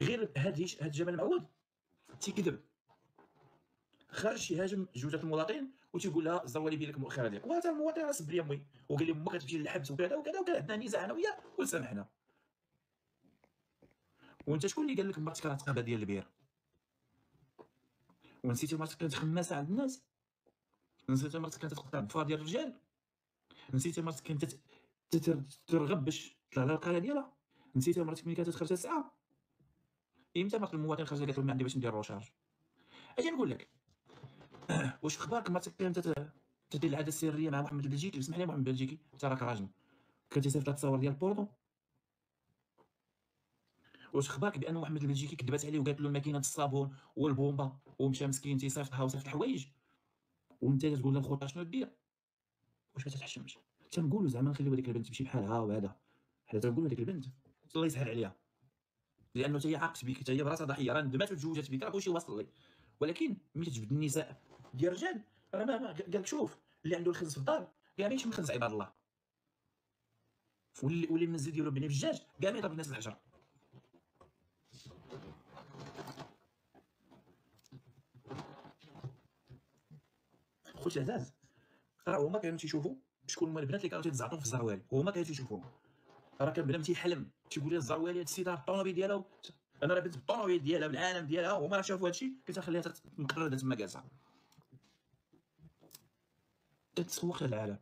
غير هاد جمال معوض تيكذب، خرج يهاجم جوجة المواطنين وتيقول لها الزروالي بين لك المؤخره ديالك، وهذا المواطن راه سب لي امي وقال لي امك غتمشي للحبس وكذا وكذا وكان عندنا نزاع انا وياه وسامحنا. وانت شكون اللي قال لك مرتك راه تقابه ديال البير؟ ونسيتي مرتك كانت خماسه عند الناس؟ نسيتي مرتك كانت تقطع الضفار ديال الرجال؟ نسيتي مرتك كانت ترغب باش تطلع لها القاله ديالها؟ نسيتي مرتك ملي كانت تخرج تسعه؟ امتى مرت المواطن خرجت قالت له ما عندي باش ندير روشارج؟ اجي نقول لك، واش في اخبارك مرتك كانت تدير العاده السريه مع محمد البلجيكي؟ اسمح لي محمد البلجيكي انت راك راجل، كنتي صيفط تصاور ديال البورنو؟ واش اخبارك بان محمد البلجيكي كذبات عليه وقالت له الماكينه الصابون والبومبا ومشى مسكين تيصيفطها وصيفط الحوايج وانت تقول له الخطه شنو دير؟ واش ما تتحشمش؟ تنقولوا زعما نخليو هذيك البنت تمشي بحالها وهذا، حنا تنقولوا هذيك البنت الله يسهل عليها، لانه حتى هي عاقت بك، حتى هي براسها ضحيه، راه ندمات وتزوجات بك راه كلشي واصل لي، ولكن ملي تجبد النساء ديال الرجال راه ما قال لك شوف اللي عنده الخنز في الدار كاع ماشي مخنز عباد الله، واللي منزل ديالو بني بجاج كاع ما يضرب الناس بالحجر. خوتي العزاز، راه هما كانوا تيشوفوا شكون هما البنات اللي كانوا تيتزعطوا في الزروالي، هما كانوا تيشوفوهم، راه كان بنادم تيحلم تيقول لي الزروالي هاد السيده الطوموبيل ديالها انا راه بنت بالطوموبيل ديالها بالعالم ديالها، هما راه شافوا هادشي كنت نخليها تمقرده تما جالسه تتسوق للعالم،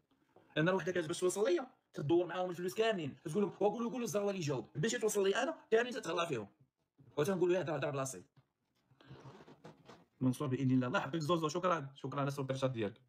لان راه وحده كانت باش توصل ليا تدور معاهم الفلوس كاملين تقول لهم وقولوا الزروالي يجاوب باش توصل لي انا كاملين تتهلا فيهم وتنقول له هضر بلاصي. منصور باذن الله، الله يحفظك زوزو، شكرا على السوبر شات ديالك.